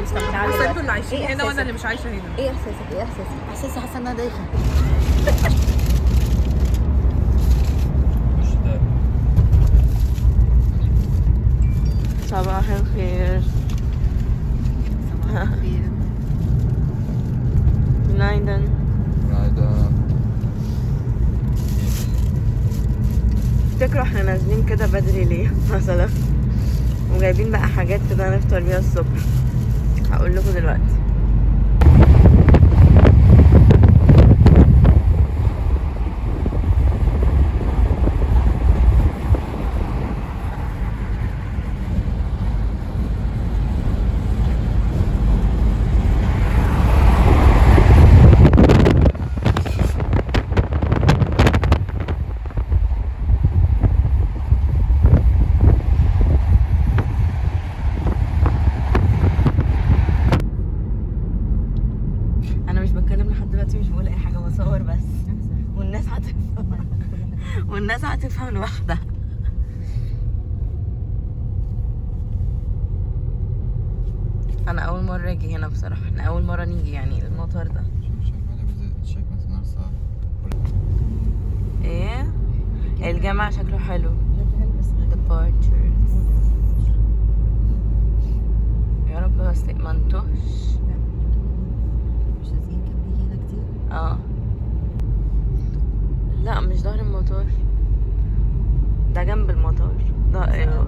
مستمتعه بس دلوقتي. انتوا اللي عايشين إيه هنا وانا اللي إحساسك؟ مش عايشه هنا. ايه احساسك؟ ايه احساسك؟ احساسي حاسه ان انا دايخه. صباح الخير. صباح الخير. Günaydın. تفتكروا احنا نازلين كده بدري ليه مثلا؟ وجايبين بقى حاجات كده نفطر بيها الصبح. هقول لكم دلوقتي. والناس هتفهم لوحدها. انا اول مره اجي هنا بصراحه، احنا اول مره نيجي يعني المطار ده. ايه الجامع شكله حلو. departures. يا رب بس ما نتوهش. مش لازم كان بيجي هنا كتير. لا مش ظهر المطار ده، جنب المطار ده.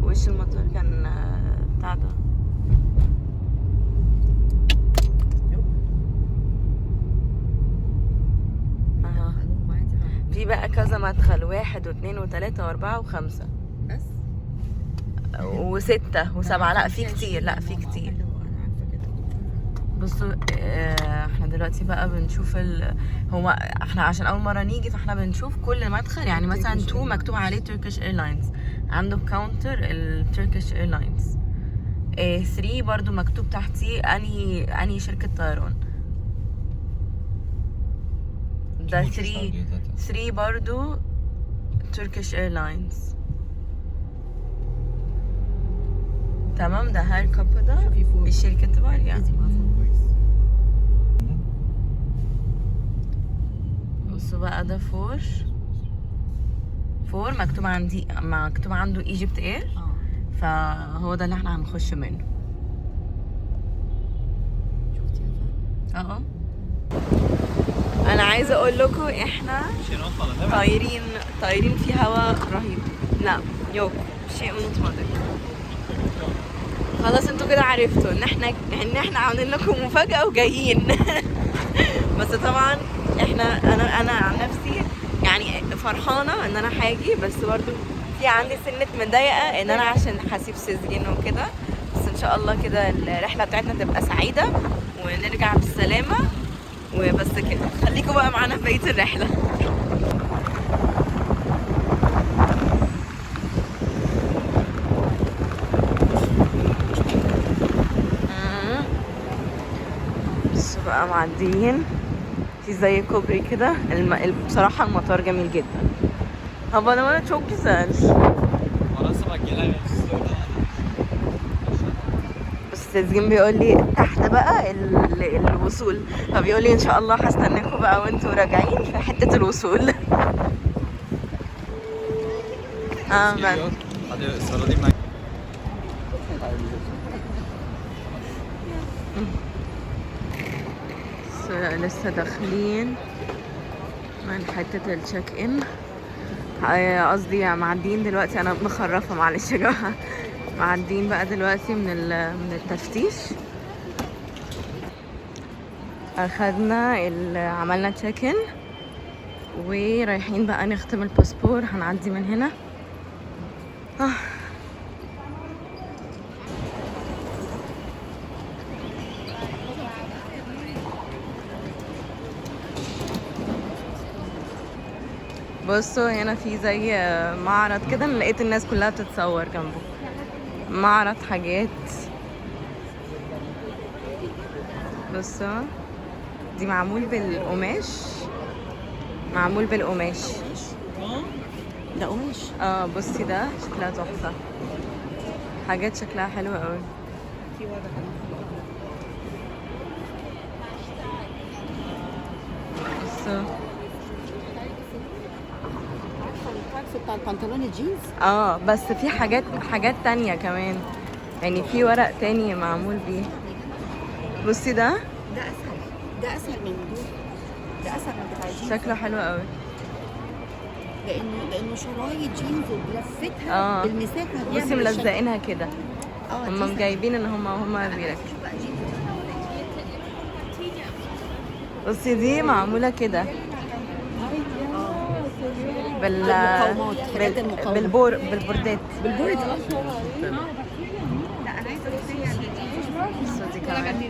وش المطار كان بتاع ده. في بقى كذا مدخل، 1 و2 و3 و4 و5 بس و6 و7. لا في كتير، لا في كتير. بصوا احنا دلوقتي بقى بنشوف هو احنا عشان اول مره نيجي فاحنا بنشوف كل مدخل. يعني مثلا 2 مكتوب عليه تركيش ايرلاينز، عنده كاونتر التركيش ايرلاينز. 3 برضو مكتوب تحتيه انهي شركه طيران. ده 3 برضو تركيش ايرلاينز. تمام. ده هاي كابا ده الشركه باريا. بصوا بقى ده 4 مكتوب عنده ايجيبت اير. فهو ده اللي احنا هنخش منه. انا عايزه اقول لكم احنا طايرين في هواء رهيب. لا يوك شيء unutmadık. خلاص انتوا كده عرفتوا ان احنا عاملين لكم مفاجاه وجايين. بس طبعا انا عن نفسي يعني فرحانه ان انا هاجي، بس برضو في عندي سنه مضايقه ان انا عشان هسيب سيزرين وكده. بس ان شاء الله كده الرحله بتاعتنا تبقى سعيده ونرجع بالسلامه وبس كده. خليكم بقى معانا في بقيه الرحله. بصوا بقى معديين في زي كوبري كده. بصراحة المطار جميل جدا. Havalimanı çok güzel. بس سيزجين بيقول لي تحت بقى الوصول، فبيقول لي ان شاء الله هستناكم بقى وانتوا راجعين في حتة الوصول. ben. Hadi sıralayayım ben. لسه داخلين من حتة التشيك ان، قصدي معديين دلوقتي. انا مخرفة معلش يا جماعة. معديين بقى دلوقتي من التفتيش. اخدنا عملنا تشيك ان ورايحين بقى نختم الباسبور. هنعدي من هنا. بصوا هنا في زي معرض كده، انا لقيت الناس كلها بتتصور جنبه. معرض حاجات. بصوا دي معمول بالقماش. ده قماش. بصي ده شكلها تحفة. حاجات شكلها حلوة قوي. في ورقه كمان. بصوا عارفه الكارت بتاع البنطلون الجينز؟ بس في حاجات تانية كمان، يعني في ورق تاني معمول بيه. بصي ده ده اسهل من دول، ده اسهل من بتاع الجينز. شكله حلو قوي. لانه شرايط جينز وبلفتها بالمساحه دي. بصي ملزقينها كده، هم جايبين ان هم بيركبوا. بصي دي معموله كده بالمقاومات، حاجات المقاومة. بالبوردات. بالبورد. بصوا دي كمان.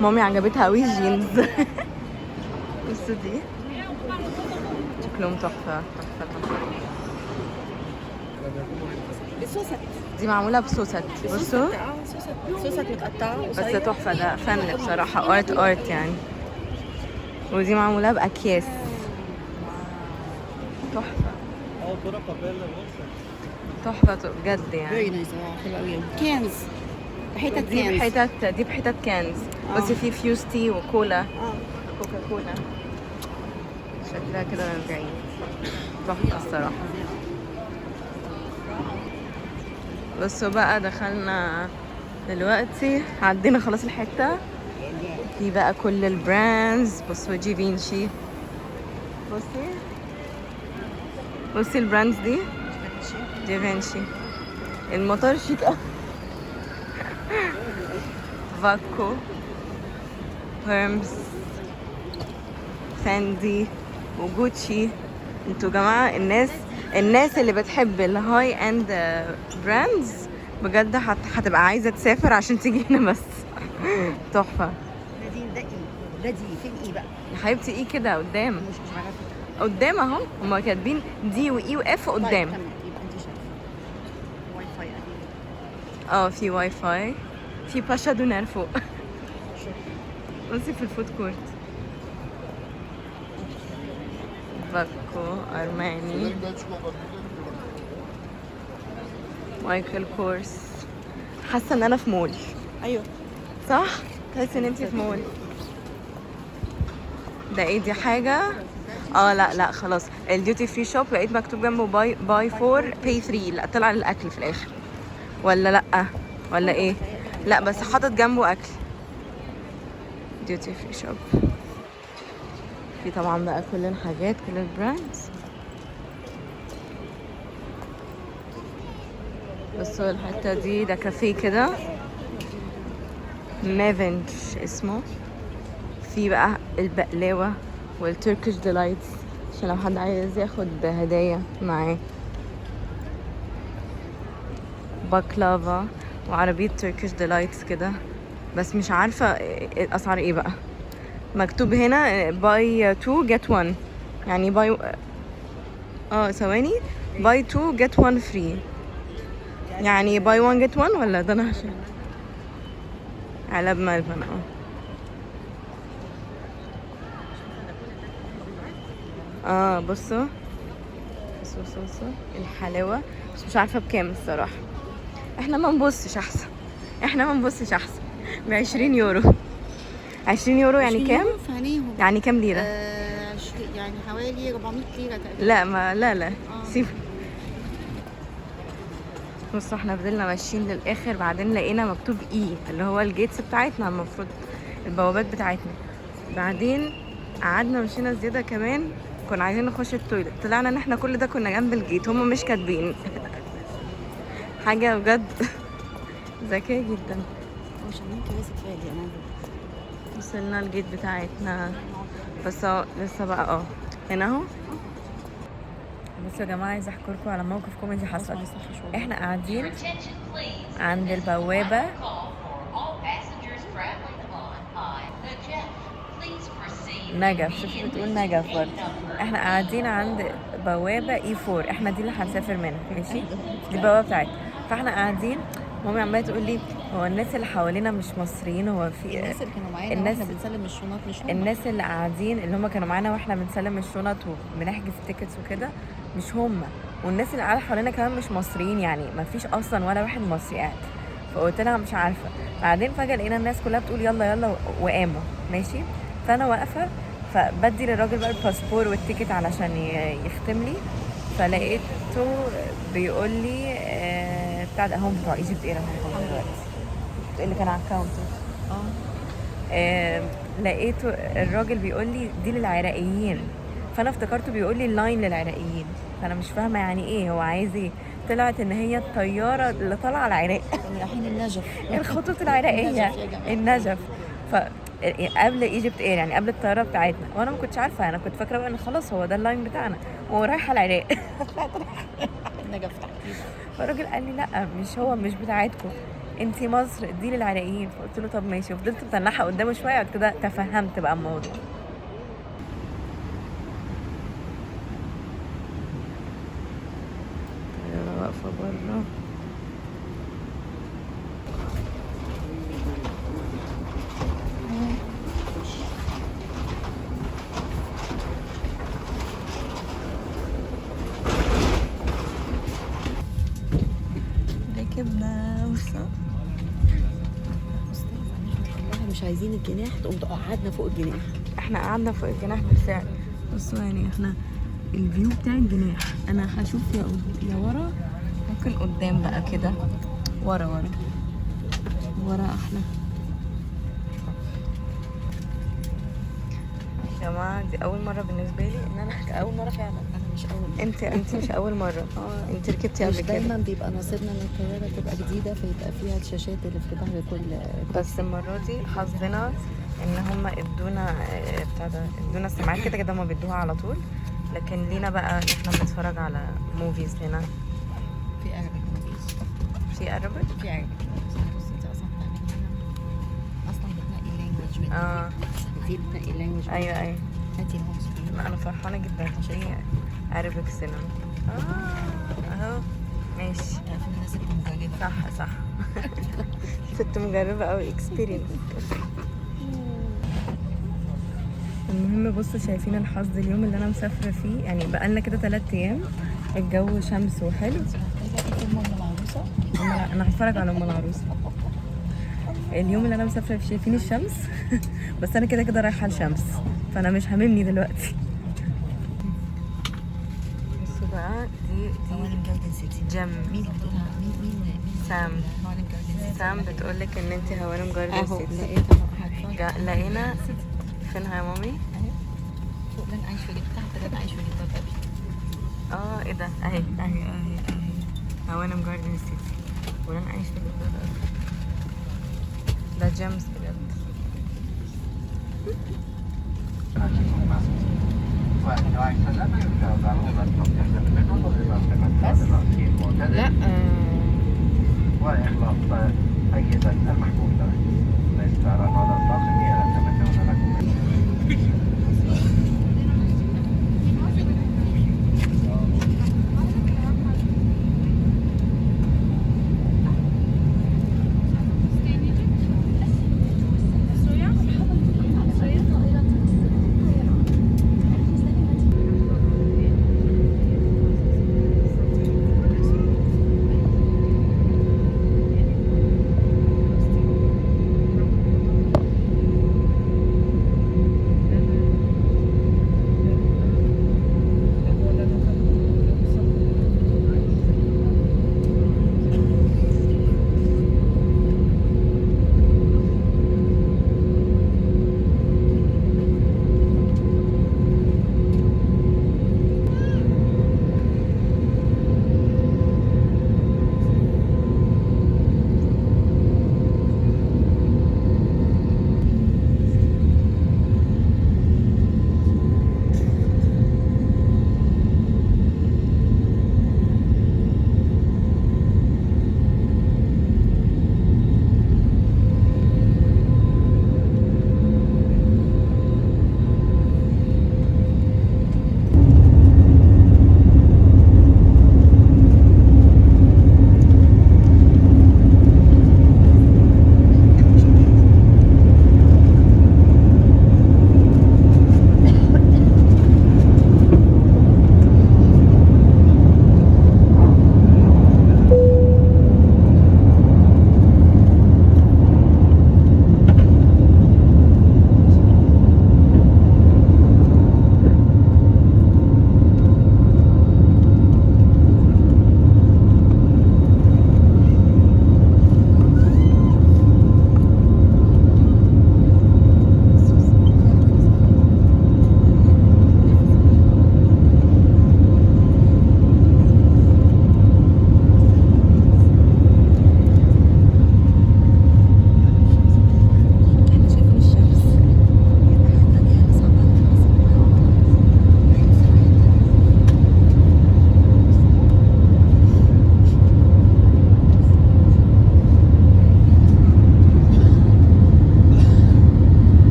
مامي عجبتها قوي الجينز. بصوا دي شكلهم تحفه تحفه تحفه. بسوست. دي معموله بسوست. بصوا سوست متقطعه بس تحفه، ده فن بصراحه، ارت يعني. ودي معموله باكياس تحفه تحفه بجد فيري يعني. نايس. حلو قوي. كانز، حتت دي كانز. دي بحتت كانز. بصي في فيوز تي وكولا، كوكا كولا، شكلها كده من بعيد تحفه الصراحه. بصوا بقى دخلنا دلوقتي، عدينا خلاص الحته في بقى كل البراندز. بصوا جيفينشي، بصي البراندز دي جيفينشي. المطار شيك قوي. فاكو، هيرمز، فاندي وجوتشي. انتوا جماعة الناس اللي بتحب الهاي اند براندز بجد هتبقى عايزة تسافر عشان تيجي هنا بس. تحفة. ده دي فين ايه بقى؟ يا حبيبتي ايه كده قدام؟ مش عارفه. قدام اهو، هما كاتبين دي واي واف قدام. طيب تمام، يبقى انت شايفه واي فاي قديم. في واي فاي، في باشا دونار فوق. بصي في الفود كورت. فاكو، ارماني، مايكل كورس. حاسه ان انا في مول. ايوه صح، تحسي ان انت في مول. ده ايه دي حاجه؟ لا خلاص، الديوتي فري شوب لقيت مكتوب جنبه باي 4 باي 3. لا طلع للاكل في الاخر ولا لا ولا ايه؟ لا بس حاطط جنبه اكل. ديوتي فري شوب. في طبعا بقى كل الحاجات، كل البراندز. بصوا الحته دي، ده كافيه كده مافنج اسمه. في بقى البقلاوه والتركيش ديلايتس عشان لو حد عايز ياخد هدايا معاه. باكلافا وعربيه تركيش ديلايتس كده، بس مش عارفه الاسعار ايه بقى. مكتوب هنا باي 2 جيت 1، يعني باي ثواني، باي 2 جيت 1 فري، يعني باي 1 جيت 1 ولا ده؟ انا عشان علب ملبن. بصوا الحلاوه، بس مش عارفه بكام الصراحه. احنا ما نبصش احسن. ب 20 يورو. 20 يورو يعني كام؟ فعليهم يعني كام ليره؟ يعني حوالي 400 ليره تقريبا. لا سيب. بصوا احنا فضلنا ماشيين للاخر، بعدين لقينا مكتوب اللي هو الجيتس بتاعتنا، المفروض البوابات بتاعتنا. بعدين قعدنا مشينا زياده كمان، كنا عايزين نخش التويلت، طلعنا ان احنا كل ده كنا جنب الجيت، هم مش كاتبين. حاجه بجد ذكيه جدا. مش عاملين كراسي كفايه انا. وصلنا الجيت بتاعتنا، بس لسه بقى هنا اهو. بصوا يا جماعه، عايزه احكي لكم على موقف كوميدي حصل. احنا قاعدين عند البوابه، نجف، شوفي بتقول نجف برضه. احنا قاعدين عند بوابه E4، احنا دي اللي هنسافر منها، ماشي؟ دي البوابه بتاعتنا. فاحنا قاعدين، مامي عماله تقول لي هو الناس اللي حوالينا مش مصريين، هو في الناس اللي كانوا معانا الناس واحنا بنسلم الشنط مش هم. الناس اللي قاعدين اللي هم كانوا معانا واحنا بنسلم الشنط وبنحجز التيكتس وكده مش هم، والناس اللي قاعده حوالينا كمان مش مصريين، يعني ما فيش اصلا ولا واحد مصري قاعد. فقلت لها مش عارفه. بعدين فجاه لقينا الناس كلها بتقول يلا يلا وقاموا ماشي. فانا واقفه فبدي للراجل بقى الباسبور والتيكت علشان يختم لي. فلقيته بيقول لي بتاع ده هم بتوع ايجيبت اير دلوقتي اللي كان على الكاونتر. لقيته الراجل بيقول لي دي للعراقيين، فانا افتكرته بيقول لي اللاين للعراقيين، فانا مش فاهمه يعني ايه هو عايز ايه. طلعت ان هي الطياره اللي طالعه على العراق رايحين النجف. الخطوط العراقيه النجف. ف قبل ايجيبت اير يعني قبل الطياره بتاعتنا، وانا ما كنتش عارفه، انا كنت فاكره بقى ان خلاص هو ده اللاين بتاعنا ورايحه العراق. النجف تحديدا. فالراجل قال لي لا مش هو مش بتاعتكم، انتي مصر دي للعراقيين. فقلت له طب ماشي، وفضلت متنحه قدامه شويه. بعد كده تفهمت بقى الموضوع. انا واقفه بره ركبنا مش عايزين الجناح، تقوم قعدنا فوق الجناح. احنا قعدنا فوق الجناح بالفعل. بصوا يعني احنا الفيو بتاع الجناح، انا هشوف يا ورا، ممكن قدام بقى كده، ورا احلى. يا جماعه دي اول مره بالنسبه لي ان انا اول مره فعلا. انا مش اول. انت مش اول مره. انت ركبتي قبل مش كده. دايما بيبقى نصيبنا ان الطياره تبقى جديده فيبقى فيها الشاشات اللي في ظهر كل. بس المره دي حظنا ان هم ادونا ادونا السماعات كده كده، هم بيدوها على طول. لكن لينا بقى احنا بنتفرج على موفيز هنا. في عربي موفيز. في عربي. في عربي. بصي انت اصلا بتعملي هنا اصلا بتنقي اللانجوج. دي بتنقي اللانجوج. ايوه هاتي الهوم سكرين. انا فرحانه جدا عشان عربك سينما. اهو ماشي. عارفه الناس اللي مجربه. صح كنت مجربه قوي اكسبيرينس. المهم بصوا شايفين الحظ اليوم اللي انا مسافره فيه، يعني بقالنا كده 3 ايام الجو شمس وحلو. ام العروسه. انا هتفرج على ام العروسه. اليوم اللي انا مسافره فيه شايفين الشمس. بس انا كده كده رايحه الشمس، فانا مش هاممني دلوقتي. بصوا بقى دي هوارم جاردن سيتي. جم. مين بتقولها؟ مين سام. هوارم جاردن سيتي. سام بتقولك ان انت هوارم جاردن اهو سيتي. لقيتها. لقينا فينها يا مامي؟ اهي فوق لن اعيش في تحت لن اعيش في جلباب ابي. ايه ده؟ اهي هوارم جاردن سيتي ولن اعيش في جلباب ابي. ده جيمس بجد. لا وإخلاص أيضا المحمول له ليس على هذا الطاقم يتمنون لكم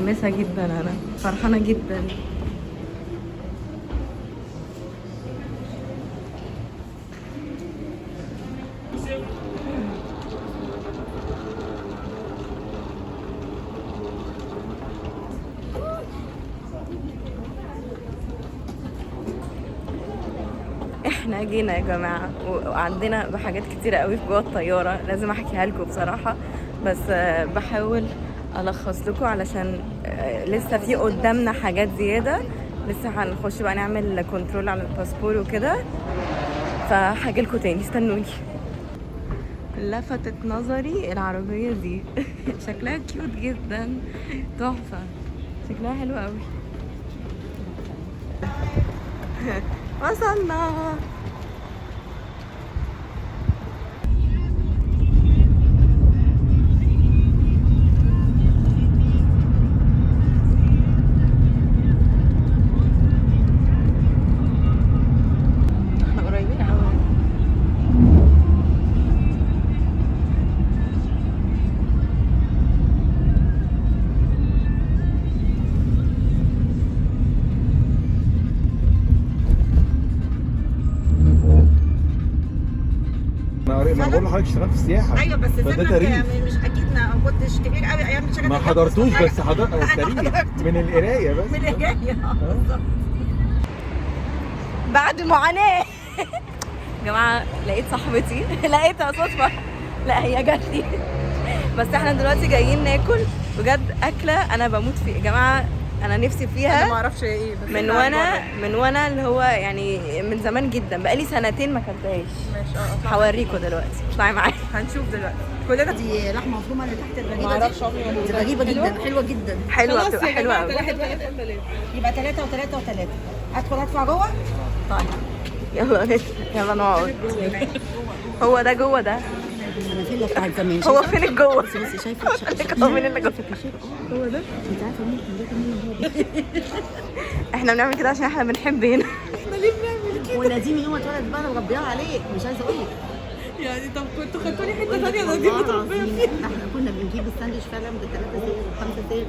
متحمسة جدا، انا فرحانة جدا. احنا جينا يا جماعه وعندنا حاجات كتيره قوي في جوه الطياره لازم احكيها لكم بصراحه، بس بحاول الخص لكم علشان لسه في قدامنا حاجات زياده، لسه هنخش بقى نعمل كنترول على الباسبور وكده، فهاجي لكم تاني استنوني. لفتت نظري العربيه دي شكلها كيوت جدا، تحفه، شكلها حلو قوي. وصلنا. احنا قريبين قوي. انا بقول لحضرتك اشتغلت في السياحه. ايوه بس فده سنك تاريخ. مش اكيد ما كنتش كبير قوي ايام الشغل. ما حضرتوش بس حضرت التاريخ من القرايه بس. من الجايه. بعد معاناة يا جماعة لقيت صاحبتي لقيتها صدفة، لا هي جات لي. بس احنا دلوقتي جايين ناكل بجد أكلة أنا بموت فيها يا جماعة، أنا نفسي فيها. انا ما اعرفش ايه بس من وانا اللي هو يعني من زمان جدا، بقالي سنتين ما اكلتهاش. ماشي هوريكم دلوقتي، اطلعي معايا. هنشوف دلوقتي. كلنا دي لحمه مفرومه اللي تحت ما الغريبه اعرفش دي، دي غريبه جدا، حلوه جدا. حلوة، بتبقى حلوة قوي. يبقى 3 و3 و3. ادخل ادفع جوه. طيب يلا يلا نقعد. هو ده جوه ده؟ انا فين بتاع زمان؟ هو فين الجوه؟ بصي شايفه هو مين اللي جوه؟ هو ده. انت عارفه مين هو ده؟ احنا بنعمل كده عشان احنا بنحب هنا. ونديم يوم اتولد بقى انا مربيها عليه، مش عايزه اقول لك. يعني طب كنتوا خدتوني حته ثانيه انا دي متربيه فيها. احنا كنا بنجيب الساندوتش فعلا ب3 زيت و5 زيت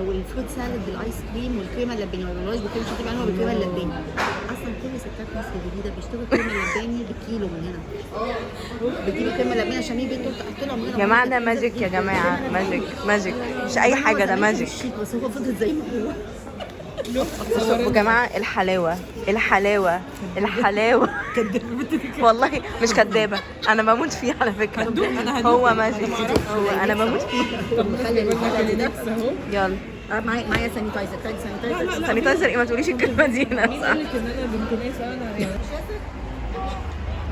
والفروت سالاد بالايس كريم والكريمه اللباني، ما بنقولهاش بكريمه شطه بقى، بالكريمه اللباني. اصلا كل ستات مصر الجديده بيشتروا الكريمه اللباني بالكيلو من هنا. بتجيب الكريمه اللباني عشان مين بيته تحط لهم هنا. يا جماعة ده ماجيك يا جماعة، ماجيك ماجيك، مش أي حاجة، ده ماجيك. بس هو فضل زي ما هو. يا جماعة الحلاوة الحلاوة الحلاوة والله مش كدابة، أنا بموت فيه على فكرة. هو ماجيك، هو أنا بموت فيه. طب نخلي الحاجه ده يلا معايا سانيتايزر. تاخدي سانيتايزر. سانيتايزر ايه؟ ما تقوليش الكلمة دي هنا.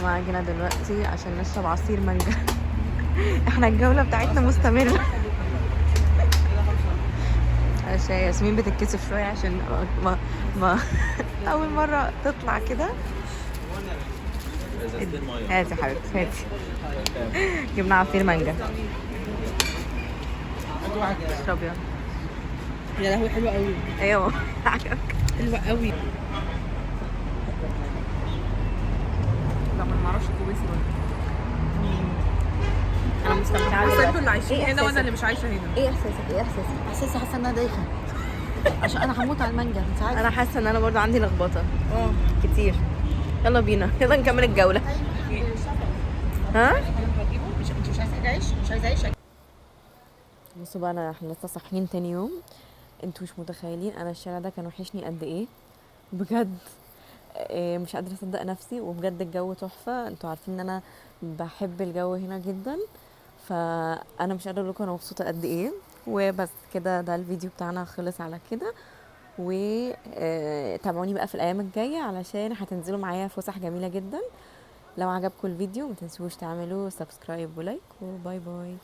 ما جينا دلوقتي عشان نشرب عصير مانجا. احنا الجولة بتاعتنا مستمرة. عشان ياسمين بتتكسف شوية عشان ما أول مرة تطلع كده. هاتي يا حبيبتي هاتي. جبنا عصير مانجا. اشربي يلا. يا لهوي حلوه قوي. ايوه عجبك؟ حلوه قوي. لا ما اعرفش كويسه ولا انا مستمتعة بس دلوقتي. انتوا اللي عايشين إيه هنا وانا إحساسك؟ اللي مش عايشه هنا. ايه احساسك؟ ايه احساسك؟ احساسي حاسه ان انا دايخه عشان انا هموت على المانجا، انت عارفه. انا حاسه ان انا برضو عندي لخبطه كتير. يلا بينا يلا نكمل الجوله. ها مش عايزه اعيش، مش عايزه اعيش. بصوا بقى، احنا لسه صاحيين تاني يوم. انتوا مش متخيلين انا الشارع ده كان وحشني قد ايه بجد. مش قادره اصدق نفسي، وبجد الجو تحفه. انتوا عارفين ان انا بحب الجو هنا جدا، فانا مش قادره اقول لكم انا مبسوطه قد ايه. وبس كده، ده الفيديو بتاعنا خلص على كده. وتابعوني بقى في الايام الجايه علشان هتنزلوا معايا فسح جميله جدا. لو عجبكم الفيديو ما تنسوش تعملوا سبسكرايب ولايك، وباي باي.